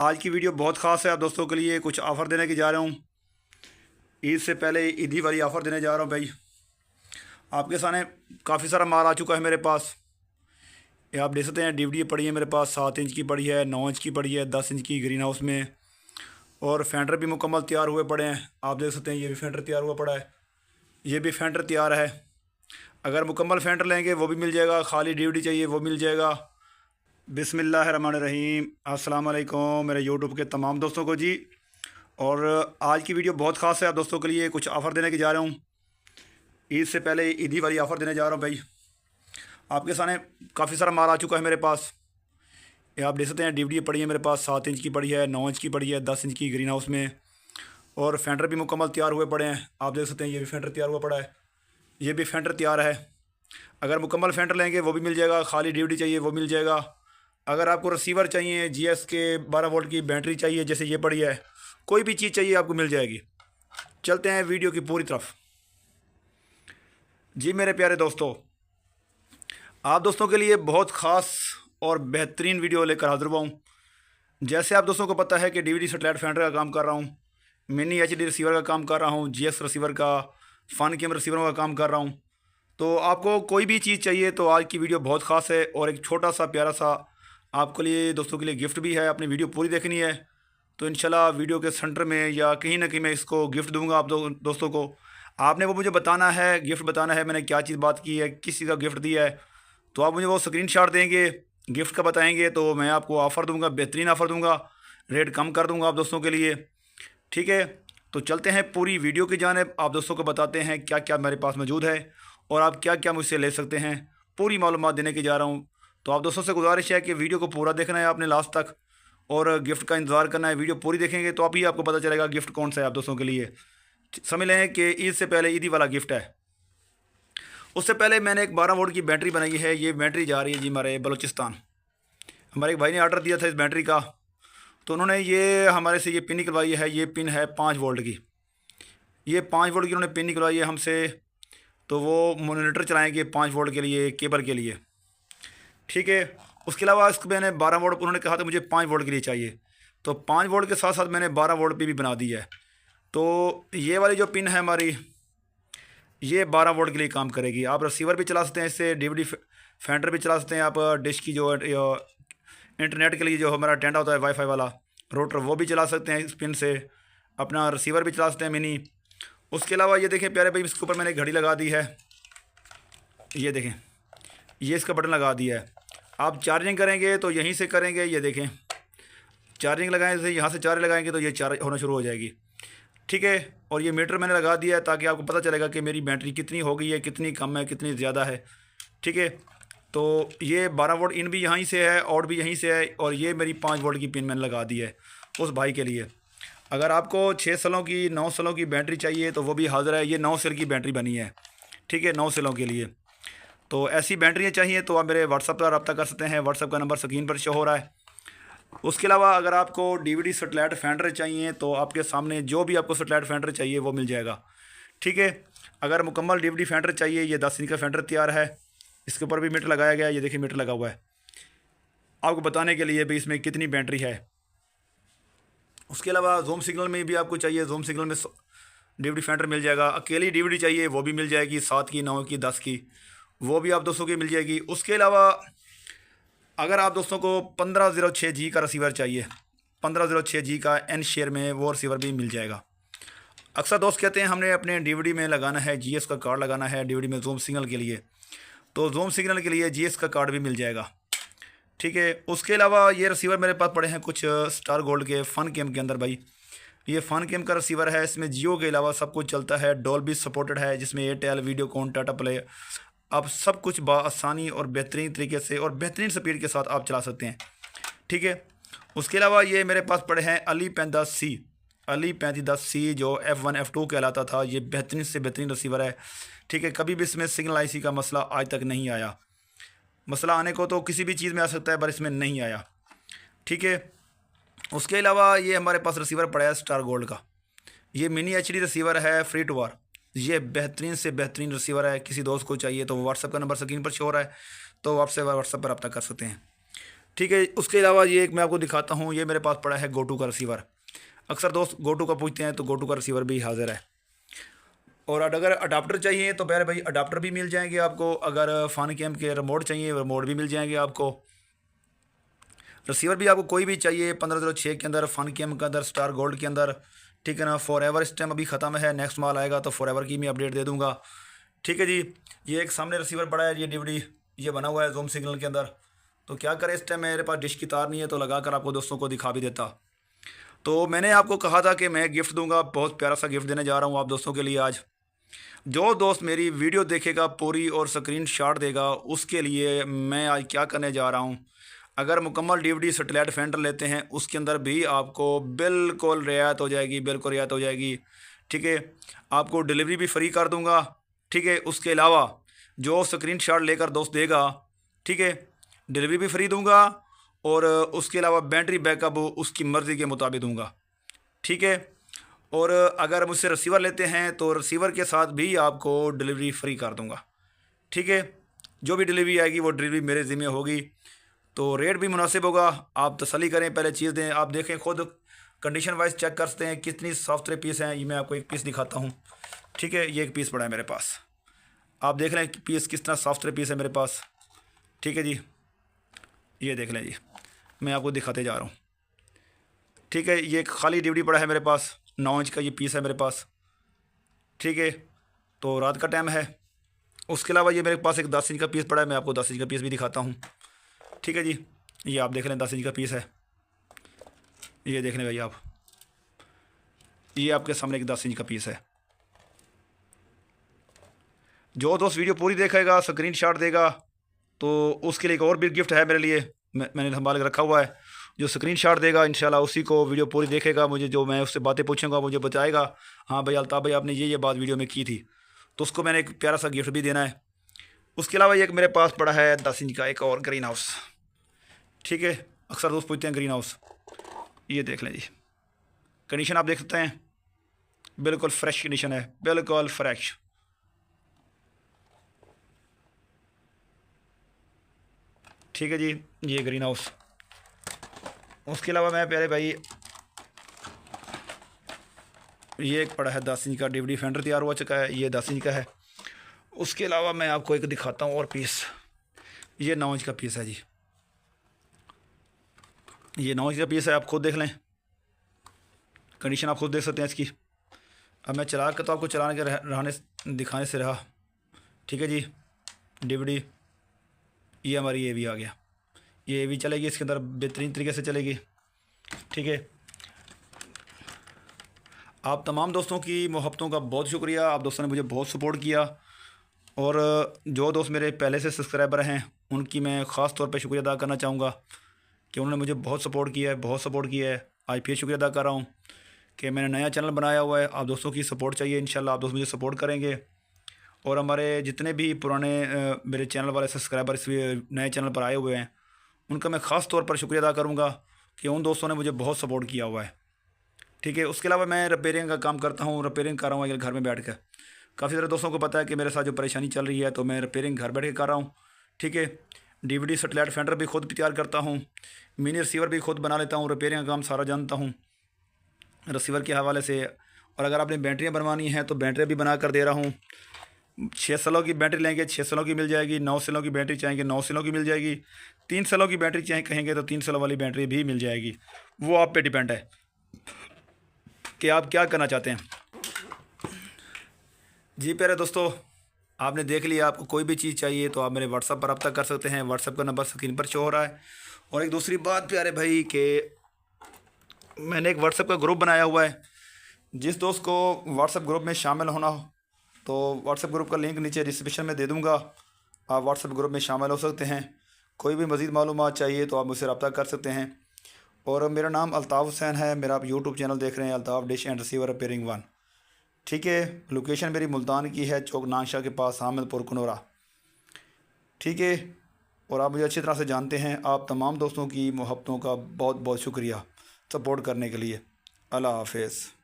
आज की वीडियो बहुत ख़ास है। आप दोस्तों के लिए कुछ ऑफ़र देने की जा रहा हूँ। ईद से पहले ईदी वाली ऑफ़र देने जा रहा हूँ भाई। आपके सामने काफ़ी सारा माल आ चुका है मेरे पास। ये आप देख सकते हैं, डीवीडी पड़ी है मेरे पास। 7 इंच की पड़ी है, 9 इंच की पड़ी है, 10 इंच की ग्रीन हाउस में। और फेंडर भी मुकम्मल तैयार हुए पड़े हैं। आप देख सकते हैं, ये भी फेंडर तैयार हुआ पड़ा है, ये भी फेंडर तैयार है। अगर मुकम्मल फेंडर लेंगे वो भी मिल जाएगा, खाली डीवीडी चाहिए वो मिल जाएगा। बिस्मिल्लाहिर्रहमानिर्रहीम। अस्सलाम वालेकुम मेरे यूट्यूब के तमाम दोस्तों को जी। और आज की वीडियो बहुत ख़ास है। आप दोस्तों के लिए कुछ ऑफ़र देने की जा रहा हूँ। ईद से पहले ईदी वाली ऑफ़र देने जा रहा हूँ भाई। आपके सामने काफ़ी सारा माल आ चुका है मेरे पास। ये आप देख सकते हैं, डीवीडी पड़ी है मेरे पास। 7 इंच की पड़ी है, 9 इंच की पड़ी है, 10 इंच की ग्रीन हाउस में। और फेंडर भी मुकम्मल तैयार हुए पड़े हैं। आप देख सकते हैं, ये भी फेंडर तैयार हुआ पड़ा है, ये भी फेंडर तैयार है। अगर मुकम्मल फेंडर लेंगे वो भी मिल जाएगा, खाली डीवीडी चाहिए वो मिल जाएगा। अगर आपको रिसीवर चाहिए, जीएस के 12 वोल्ट की बैटरी चाहिए, जैसे ये पड़ी है, कोई भी चीज़ चाहिए आपको मिल जाएगी। चलते हैं वीडियो की पूरी तरफ। जी मेरे प्यारे दोस्तों, आप दोस्तों के लिए बहुत ख़ास और बेहतरीन वीडियो लेकर हाजिर हुआ हूँ। जैसे आप दोस्तों को पता है कि डीवीडी सेटेलाइट फेंडर का काम कर रहा हूँ, मिनी एचडी रिसीवर का काम कर रहा हूँ, जीएस रिसीवर का, फ़न कैम रिसीवरों का काम कर रहा हूँ। तो आपको कोई भी चीज़ चाहिए तो आज की वीडियो बहुत ख़ास है। और एक छोटा सा प्यारा सा आपके लिए, दोस्तों के लिए गिफ्ट भी है। अपनी वीडियो पूरी देखनी है तो इंशाल्लाह वीडियो के सेंटर में या कहीं ना कहीं मैं इसको गिफ्ट दूंगा आप दोस्तों को। आपने वो मुझे बताना है, गिफ्ट बताना है मैंने क्या चीज़ बात की है, किस चीज़ का गिफ्ट दिया है। तो आप मुझे वो स्क्रीनशॉट देंगे, गिफ्ट का बताएंगे, तो मैं आपको ऑफ़र दूंगा, बेहतरीन ऑफ़र दूंगा, रेट कम कर दूंगा आप दोस्तों के लिए। ठीक है, तो चलते हैं पूरी वीडियो की जानिब। आप दोस्तों को बताते हैं क्या क्या मेरे पास मौजूद है और आप क्या क्या मुझसे ले सकते हैं। पूरी मालूमात देने की जा रहा हूँ। तो आप दोस्तों से गुजारिश है कि वीडियो को पूरा देखना है आपने लास्ट तक, और गिफ्ट का इंतज़ार करना है। वीडियो पूरी देखेंगे तो अभी आपको पता चलेगा गिफ्ट कौन सा है आप दोस्तों के लिए। समझ लें कि ईद से पहले ईदी वाला गिफ्ट है। उससे पहले मैंने एक 12 वोल्ट की बैटरी बनाई है। ये बैटरी जा रही है जी हमारे बलूचिस्तान। हमारे एक भाई ने ऑर्डर दिया था इस बैटरी का, तो उन्होंने ये हमारे से ये पिन निकलवाई है। ये पिन है 5 वोल्ट की, ये 5 वोल्ट की उन्होंने पिन निकलवाई है हमसे। तो वो मॉनिटर चलाएंगे 5 वोल्ट के लिए, केबल के लिए। ठीक है, उसके अलावा इसको मैंने 12 वोल्ट, उन्होंने कहा था मुझे 5 वोल्ट के लिए चाहिए, तो 5 वोल्ट के साथ साथ मैंने 12 वोल्ट पे भी बना दी है। तो ये वाली जो पिन है हमारी, ये 12 वोल्ट के लिए काम करेगी। आप रिसीवर भी चला सकते हैं इससे, डीवीडी फेंडर भी चला सकते हैं। आप डिश की जो इंटरनेट के लिए जो हमारा टेंडा होता है वाईफाई वाला रोटर, वो भी चला सकते हैं इस पिन से। अपना रिसीवर भी चला सकते हैं मिनी। उसके अलावा ये देखें प्यारे भाई, इसके ऊपर मैंने घड़ी लगा दी है। ये देखें, ये इसका बटन लगा दिया है। आप चार्जिंग करेंगे तो यहीं से करेंगे। ये देखें, चार्जिंग लगाएं जैसे यहाँ से चार्ज लगाएंगे तो ये चार्ज होना शुरू हो जाएगी। ठीक है, और ये मीटर मैंने लगा दिया है ताकि आपको पता चलेगा कि मेरी बैटरी कितनी हो गई है, कितनी कम है, कितनी ज़्यादा है। ठीक है, तो ये 12 वोल्ट इन भी यहीं से है, आउट भी यहीं से है, और ये मेरी 5 वोल्ट की पिन मैंने लगा दी है उस भाई के लिए। अगर आपको 6 सेलों की, 9 सेलों की बैटरी चाहिए तो वो भी हाज़िर है। ये 9 सेल की बैटरी बनी है। ठीक है, 9 सेलों के लिए। तो ऐसी बैटरियाँ चाहिए तो आप मेरे व्हाट्सअप पर रब्ता कर सकते हैं। व्हाट्सअप का नंबर स्क्रीन पर शो हो रहा है। उसके अलावा अगर आपको डीवीडी सेटेलाइट फेंडर चाहिए तो आपके सामने जो भी आपको सेटेलाइट फेंडर चाहिए वो मिल जाएगा। ठीक है, अगर मुकम्मल डीवीडी फेंडर चाहिए, ये 10 इंच का फेंडर तैयार है। इसके ऊपर भी मीटर लगाया गया है, ये देखिए मीटर लगा हुआ है आपको बताने के लिए भी इसमें कितनी बैटरी है। उसके अलावा जूम सिग्नल में भी आपको चाहिए, जूम सिग्नल में डीवीडी फेंडर मिल जाएगा। अकेली डीवीडी चाहिए वो भी मिल जाएगी, 7 की, 9 की, 10 की, वो भी आप दोस्तों की मिल जाएगी। उसके अलावा अगर आप दोस्तों को 1506 जी का रिसीवर चाहिए, 1506 जी का एन शेयर में वो रिसीवर भी मिल जाएगा। अक्सर दोस्त कहते हैं हमने अपने डीवीडी में लगाना है, जीएस का कार्ड लगाना है डीवीडी में जूम सिग्नल के लिए, तो जूम सिग्नल के लिए जीएस का कार्ड भी मिल जाएगा। ठीक है, उसके अलावा ये रिसीवर मेरे पास पड़े हैं कुछ स्टार गोल्ड के फ़न कैम के अंदर भाई। ये फ़न कैम का रिसीवर है, इसमें जियो के अलावा सब कुछ चलता है। डॉल्बी सपोर्टेड है, जिसमें एयरटेल, वीडियोकॉन, टाटा प्ले, आप सब कुछ बआसानी और बेहतरीन तरीके से और बेहतरीन स्पीड के साथ आप चला सकते हैं। ठीक है, उसके अलावा ये मेरे पास पड़े हैं अली 3510C, अली 3510C जो F1 F2 कहलाता था। ये बेहतरीन से बेहतरीन रिसीवर है। ठीक है, कभी भी इसमें सिग्नल आईसी का मसला आज तक नहीं आया। मसला आने को तो किसी भी चीज़ में आ सकता है पर इसमें नहीं आया। ठीक है, उसके अलावा ये हमारे पास रिसीवर पड़ा है स्टार गोल्ड का। ये मिनी एचडी रिसीवर है, फ्री टू वार। ये बेहतरीन से बेहतरीन रिसीवर है। किसी दोस्त को चाहिए तो व्हाट्सअप का नंबर स्क्रीन पर शो हो रहा है, तो आपसे व्हाट्सअप पर रब्ता कर सकते हैं। ठीक है। उसके अलावा ये एक मैं आपको दिखाता हूँ, ये मेरे पास पड़ा है गोटू का रिसीवर। अक्सर दोस्त गोटू का पूछते हैं, तो गोटू का रिसीवर भी हाज़िर है। और अगर अडाप्टर चाहिए तो प्यारे भाई अडाप्टर भी मिल जाएंगे आपको। अगर फ़न कैम के रिमोट चाहिए, रिमोट भी मिल जाएंगे आपको। रिसीवर भी आपको कोई भी चाहिए 1506 के अंदर, फ़न कैम के अंदर, स्टार गोल्ड के अंदर, ठीक है ना। फॉर एवर इस टाइम अभी ख़त्म है, नेक्स्ट माल आएगा तो फॉर एवर की मैं अपडेट दे दूँगा, ठीक है जी। ये एक सामने रिसीवर पड़ा है, ये डीवीडी ये बना हुआ है जूम सिग्नल के अंदर। तो क्या करें, इस टाइम मेरे पास डिश की तार नहीं है, तो लगा कर आपको दोस्तों को दिखा भी देता। तो मैंने आपको कहा था कि मैं गिफ्ट दूंगा, बहुत प्यारा सा गिफ्ट देने जा रहा हूँ आप दोस्तों के लिए आज। जो दोस्त मेरी वीडियो देखेगा पूरी और स्क्रीन शॉट देगा, उसके लिए मैं आज क्या करने जा रहा हूँ, अगर मुकम्मल डीवीडी सैटेलाइट फेंडर लेते हैं उसके अंदर भी आपको बिल्कुल रियायत हो जाएगी, बिल्कुल रियायत हो जाएगी, ठीक है। आपको डिलीवरी भी फ्री कर दूंगा, ठीक है। उसके अलावा जो स्क्रीन शॉट लेकर दोस्त देगा, ठीक है, डिलीवरी भी फ्री दूंगा। और उसके अलावा बैटरी बैकअप उसकी मर्ज़ी के मुताबिक दूंगा, ठीक है। और अगर मुझसे रिसीवर लेते हैं तो रिसीवर के साथ भी आपको डिलीवरी फ्री कर दूंगा, ठीक है। जो भी डिलीवरी आएगी वो डिलीवरी मेरे ज़िम्मे होगी। तो रेट भी मुनासिब होगा, आप तसल्ली करें, पहले चीज़ दें, आप देखें खुद कंडीशन वाइज चेक कर सकते हैं कितनी सॉफ्ट पीस हैं। ये मैं आपको एक पीस दिखाता हूँ, ठीक है। ये एक पीस पड़ा है मेरे पास, आप देख लें पीस किस तरह सॉफ्ट पीस है मेरे पास, ठीक है जी। ये देख लें जी, मैं आपको दिखाते जा रहा हूँ, ठीक है। ये एक खाली डीवीडी पड़ा है मेरे पास, 9 इंच का ये पीस है मेरे पास, ठीक है। तो रात का टाइम है। उसके अलावा ये मेरे पास एक 10 इंच का पीस पड़ा है, मैं आपको 10 इंच का पीस भी दिखाता हूँ, ठीक है जी। ये आप देख लें 10 इंच का पीस है, ये देख लें भाई आप, ये आपके सामने एक 10 इंच का पीस है। जो दोस्त वीडियो पूरी देखेगा, स्क्रीन शॉट देगा, तो उसके लिए एक और भी गिफ्ट है मेरे लिए, मैंने संभाल के रखा हुआ है। जो स्क्रीन शॉट देगा इंशाल्लाह उसी को वीडियो पूरी देखेगा, मुझे जो मैं उससे बातें पूछूंगा मुझे बताएगा, हाँ भाई अल्ताफ़ भाई आपने ये बात वीडियो में की थी, तो उसको मैंने एक प्यारा सा गिफ्ट भी देना है। उसके अलावा एक मेरे पास पड़ा है 10 इंच का एक और ग्रीन हाउस, ठीक है। अक्सर दोस्त पूछते हैं ग्रीन हाउस, ये देख लें जी, कंडीशन आप देख सकते हैं, बिल्कुल फ्रेश कंडीशन है, बिल्कुल फ्रेश, ठीक है जी। ये ग्रीन हाउस। उसके अलावा मैं प्यारे भाई ये एक पड़ा है 10 इंच का डीवीडी फेंडर तैयार हो चुका है, ये 10 इंच का है। उसके अलावा मैं आपको एक दिखाता हूँ और पीस, ये 9 इंच का पीस है जी, ये 9 इंच का पीस है, आप खुद देख लें, कंडीशन आप खुद देख सकते हैं इसकी। अब मैं चला के तो आपको चलाने के रहने दिखाने से रहा, ठीक है जी। डीवीडी ये हमारी ये भी आ गया, ये भी चलेगी इसके अंदर बेहतरीन तरीके से चलेगी, ठीक है। आप तमाम दोस्तों की मोहब्बतों का बहुत शुक्रिया, आप दोस्तों ने मुझे बहुत सपोर्ट किया। और जो दोस्त मेरे पहले से सब्सक्राइबर हैं उनकी मैं ख़ास तौर पे शुक्रिया अदा करना चाहूँगा कि उन्होंने मुझे बहुत सपोर्ट किया है, बहुत सपोर्ट किया है। आज फिर शुक्रिया अदा कर रहा हूँ कि मैंने नया चैनल बनाया हुआ है, आप दोस्तों की सपोर्ट चाहिए, इंशाल्लाह आप दोस्त मुझे सपोर्ट करेंगे। और हमारे जितने भी पुराने मेरे चैनल वाले सब्सक्राइबर इस नए चैनल पर आए हुए हैं उनका मैं ख़ास तौर पर शुक्रिया अदा करूँगा कि उन दोस्तों ने मुझे बहुत सपोर्ट किया हुआ है, ठीक है। उसके अलावा मैं रिपेयरिंग का काम करता हूँ, रिपेयरिंग कर रहा हूँ घर में बैठ कर। काफ़ी सारे दोस्तों को पता है कि मेरे साथ जो परेशानी चल रही है, तो मैं रिपेयरिंग घर बैठ के कर रहा हूँ, ठीक है। डीवीडी सैटेलाइट फेंडर भी खुद तैयार करता हूँ, मिनी रिसीवर भी खुद बना लेता हूँ, रिपेयरिंग का काम सारा जानता हूँ रिसीवर के हवाले से। और अगर आपने बैटरियाँ बनवानी हैं तो बैटरियाँ भी बना कर दे रहा हूँ। 6 सेलों की बैटरी लेंगे 6 सेलों की मिल जाएगी, 9 सेलों की बैटरी चाहेंगे 9 सेलों की मिल जाएगी, 3 सेलों की बैटरी कहेंगे तो 3 सेलों वाली बैटरी भी मिल जाएगी। वो आप पे डिपेंड है कि आप क्या करना चाहते हैं। जी प्यारे दोस्तों, आपने देख लिया, आपको कोई भी चीज़ चाहिए तो आप मेरे व्हाट्सएप पर रब्ता कर सकते हैं, व्हाट्सएप का नंबर स्क्रीन पर शो हो रहा है। और एक दूसरी बात प्यारे भाई कि मैंने एक व्हाट्सएप का ग्रुप बनाया हुआ है, जिस दोस्त को व्हाट्सएप ग्रुप में शामिल होना हो तो व्हाट्सएप ग्रुप का लिंक नीचे डिस्क्रिप्शन में दे दूँगा, आप व्हाट्सएप ग्रुप में शामिल हो सकते हैं। कोई भी मज़ीद मालूमात चाहिए तो आप मुझसे रब्ता कर सकते हैं। और मेरा नाम अल्ताफ़ हुसैन है, मेरा आप यूट्यूब चैनल देख रहे हैं Altaf dish and receiver repairing 1, ठीक है। लोकेशन मेरी मुल्तान की है, चौक नागशाह के पास हामिदपुर कनौरा, ठीक है। और आप मुझे अच्छी तरह से जानते हैं। आप तमाम दोस्तों की मोहब्बतों का बहुत बहुत शुक्रिया सपोर्ट करने के लिए। अल्लाह हाफ़िज़।